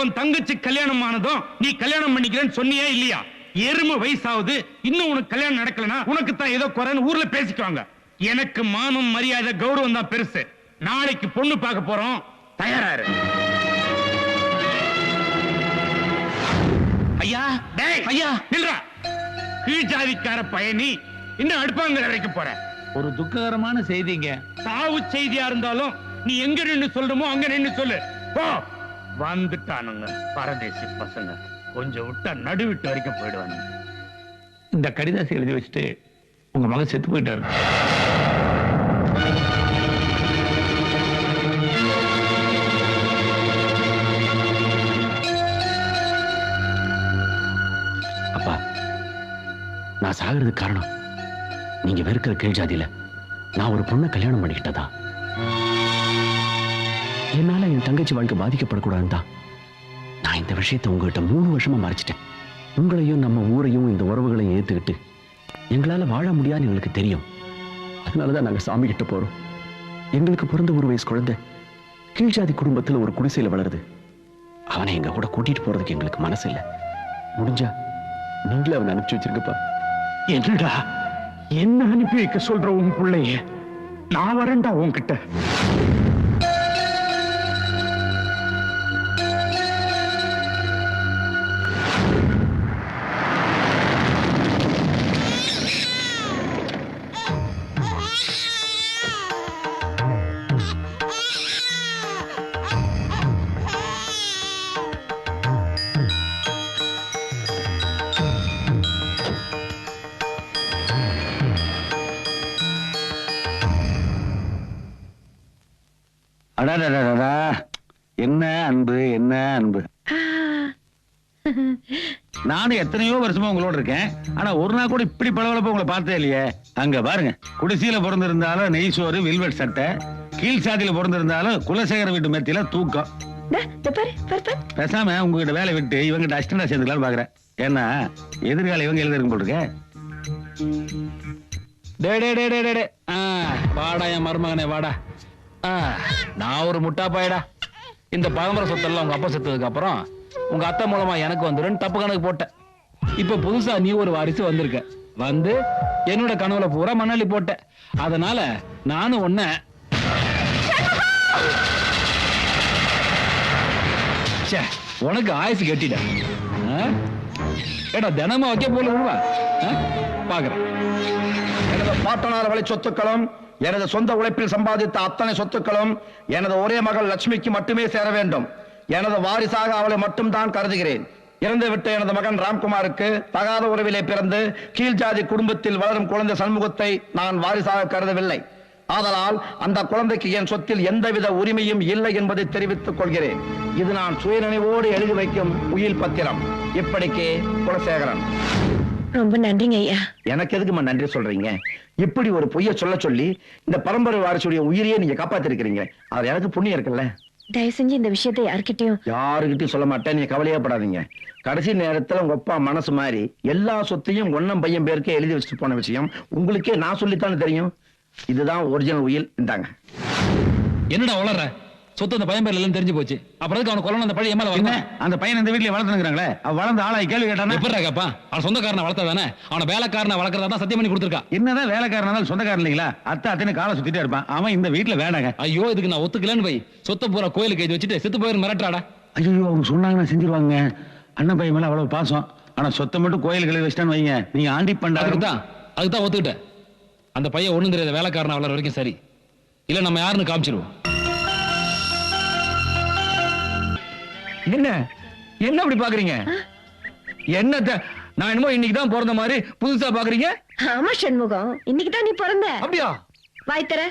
உன் தங்கச்சி கல்யாணம் ஆனதும் நீ கல்யாணம் பண்ணிக்கிறேன்னு சொன்னியா இல்லையா? எருமை வயசாவது இன்னும் உனக்கு கல்யாணம் நடக்கலனா உனக்கு தான் ஏதோ குறைன்னு ஊர்ல பேசிக்குவாங்க. எனக்கு மானம் மரியாதை கௌரவம் தான் பெருசு. நாளைக்கு பொண்ணு பார்க்க போறோம், தயாராரு. ஐயா ஐயா நில்றா. கீழ் ஜாதிக்கார பயணி இன்னும் அடுப்பாங்கரை வரைக்கும் போற. ஒரு துக்ககரமான செய்திங்க. சாவு செய்தியா இருந்தாலும் நீ எங்க நின்னு சொல்றமோ அங்க நின்னு சொல்லு. போ. வந்துட்டானுங்க பரதேசி பசங்க. கொஞ்சம் விட்டா நடுவிட்டு வரைக்கும் போயிடுவாங்க. இந்த கடிதாசி எழுதி வச்சுட்டு உங்க மகன் செத்து போயிட்டாரு. அப்பா, நான் சாகிறதுக்கு காரணம் நீங்க வெறுக்கிற கீழ் ஜாதியில நான் ஒரு பொண்ணை கல்யாணம் பண்ணிக்கிட்டதா. என்னால என் தங்கச்சி வாழ்க்கை பாதிக்கப்படக்கூடாதுன்னு தான் நான் இந்த விஷயத்தை உங்ககிட்ட 3 வருஷமா மறைச்சிட்டேன். உங்களையும் நம்ம ஊரையும் இந்த உறவுகளையும் ஏத்துக்கிட்டு எங்களால வாழ முடியாதுன்னு எங்களுக்கு தெரியும். அதனாலதான் நாங்க சாமி கிட்ட போறோம். எங்களுக்கு பிறந்த 1 வயசு குழந்தை கீழ் ஜாதி குடும்பத்துல ஒரு குடிசையில வளருது. அவனை எங்க கூட கூட்டிட்டு போறதுக்கு எங்களுக்கு மனசு இல்லை. முடிஞ்சா நீங்களே அவனை அனுப்பிச்சு வச்சிருக்கப்பா. என்னடா என்ன அனுப்பி வைக்க சொல்ற உன் பிள்ளைய? நான் வரேன்டா உன்கிட்ட. என்ன அன்பு, என்ன அன்பு. நானும் எத்தனையோ வருஷமா உங்களோட இருக்கேன். ஆனா ஒரு நாள் கூட இப்படி பளபளப்பா உங்களை பார்த்தே இல்லையே. அங்க பாருங்க, குடிசையில பிறந்திருந்தாலும் நெய் சோறு வில்வெட் சட்டை, கீழ் சாதியில பிறந்திருந்தாலும் குலசேகர வீட்டு மெத்தியில தூக்கம். பேசாம உங்ககிட்ட வேலை விட்டு இவங்கிட்ட அசிஸ்டண்டா சேர்ந்துக்கலாம்னு பாக்குறேன். ஏன்னா எதிர்காலம் இவங்க எழுதிருக்கும் போட்டுருக்க. வாடா என் மருமகனே வாடா. நான் ஒரு முட்டா பாயடா. இந்த பரம்பரை சொத்தெல்லாம் உங்க அப்பா செத்ததுக்கு அப்புறம் உங்க அத்தை மூலமா எனக்கு வந்துடும் தப்பு கணக்கு போட்டேன். இப்ப புதுசா நீ ஒரு வாரிசு வந்திருக்க. வந்து என்னோட கனவுல பூரா மண்ணாளி போட்ட. அதனால நானும் ஒன்ன உனக்கு ஆயுசு கட்டிட்டேன். ஏடா தினமும் வைக்க போல விடுவா பாக்குறேன். எனது பாட்டனார் வழி சொத்துக்களும் எனது சொந்த உழைப்பில் சம்பாதித்த அத்தனை சொத்துக்களும் எனது ஒரே மகள் லட்சுமிக்கு மட்டுமே சேர வேண்டும். எனது வாரிசாக அவளை மட்டும் தான் கருதுகிறேன். இறந்துவிட்ட எனது மகன் ராம்குமாருக்கு தகாத உறவிலே பிறந்து கீழ் ஜாதி குடும்பத்தில் வளரும் குழந்தை சண்முகத்தை நான் வாரிசாக கருதவில்லை. ஆதலால் அந்த குழந்தைக்கு என் சொத்தில் எந்தவித உரிமையும் இல்லை என்பதை தெரிவித்துக் கொள்கிறேன். இது நான் சுயநினைவோடு எழுதி வைக்கும் உயில் பத்திரம். இப்படிக்கே குலசேகரன். ரொம்ப நன்றிங்க ஐயா. எனக்கு எதுக்குமா நன்றி சொல்றீங்க? இப்படி ஒரு பொய்ய சொல்ல சொல்லி இந்த பரம்பரை வாரிசுடைய உயிரையே நீங்க காப்பாத்திருக்கிறீங்க. அது எனக்கு புண்ணியம் இருக்குல்ல. தயவு செஞ்சு இந்த விஷயத்தை யாருக்கிட்டையும் சொல்ல மாட்டேன். நீங்க கவலையே படாதீங்க. கடைசி நேரத்துல உங்க அப்பா மனசு மாதிரி எல்லா சொத்தையும் ஒன்னும் பையன் பேருக்கே எழுதி வச்சுட்டு போன விஷயம் உங்களுக்கே நான் சொல்லித்தானே தெரியும். இதுதான் ஒரிஜினல் உயில். இந்தாங்க. என்னடா வளர்ற சொத்து அந்த பையன் பேர்ல எல்லாம் தெரிஞ்சு போச்சு. அப்புறம் அவன் கொலை அந்த பழைய ஏமால வரல. அந்த பையன் இந்த வீட்டுல வளர்த்துங்கிறாங்களே, வளர்ந்த ஆளாய் கேள்வி கேட்டானா எப்படி கேப்பா? அவன் சொந்தக்காரனை வளர்த்ததானே, அவனை வேலைக்காரனை வளர்க்கறதா சத்தியம் பண்ணி கொடுத்துருக்கா. என்னதான் வேலைக்காரனாலும் சொந்தக்காரன் இல்லைங்களா? அத்தனை காலை சுத்திட்டே இருப்பான். அவன் இந்த வீட்டுல வேணாங்க. ஐயோ இதுக்கு நான் ஒத்துக்கலன்னு போய் சொத்த பூரா கோயிலுக்கு எழுதி வச்சுட்டு செத்து போயிரு மிரட்டாடா. ஐயோ அவங்க சொன்னாங்கன்னா செஞ்சிருவாங்க. அண்ணன் பையன் மேல அவ்வளவு பாசம். ஆனா சொத்தை மட்டும் கோயிலுக்கு எழுதி வச்சிட்டான்னு வைங்க, நீங்க ஆண்டி அதுதான் ஒத்துக்கிட்டேன். அந்த பையன் ஒண்ணும் தெரியாத வேலைக்காரனை வளர வரைக்கும் சரி. இல்ல நம்ம யாருன்னு காமிச்சிருவோம். என்ன என்ன அப்படி பாக்குறீங்க? என்னத்த நான் என்னமோ இன்னைக்கு தான் பிறந்த மாதிரி புதுசா பாக்குறீங்க? ஆமா சண்முகம், இன்னைக்கு தான் நீ பிறந்த. அப்படியா? வாய் தர.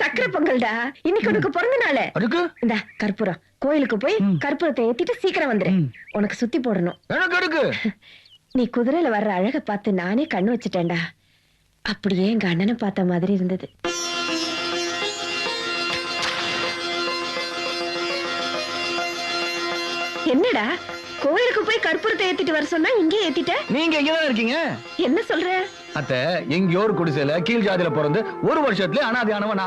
சக்கரை பொங்கல்டா இன்னைக்கு உனக்கு பிறந்த நாள். அதுக்கு இந்த கற்பூரம் கோயிலுக்கு போய் கற்பூரத்தை ஏத்திட்டு சீக்கிரம் வந்துரு. உனக்கு சுத்தி போடணும். எனக்கு இருக்கு. நீ குதிரையில வர்ற அழக பார்த்து நானே கண்ணு வச்சுட்டேன்டா. அப்படியே எங்க அண்ணனை பார்த்த மாதிரி இருந்தது. என்னடா கோயிலுக்கு போய் கற்பூரத்தை ஏத்திட்டு வர சொன்னா இங்கே ஏத்திட்ட? நீங்க இங்கதான் இருக்கீங்க. என்ன சொல்ற? அத்த எங்கயோ ஒரு குடிசையில கீழ் ஜாதியில பிறந்து 1 வருஷத்துல அனாதையானவனா.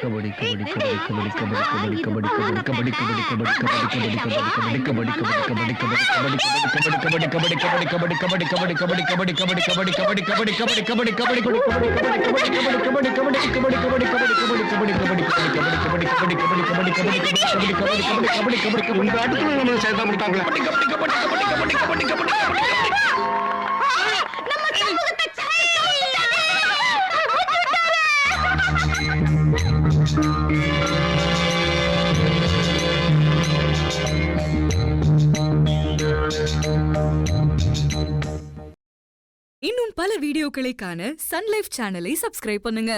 இன்னும் பல வீடியோக்களை காண சன் லைஃப் சேனலை சப்ஸ்கிரைப் பண்ணுங்க.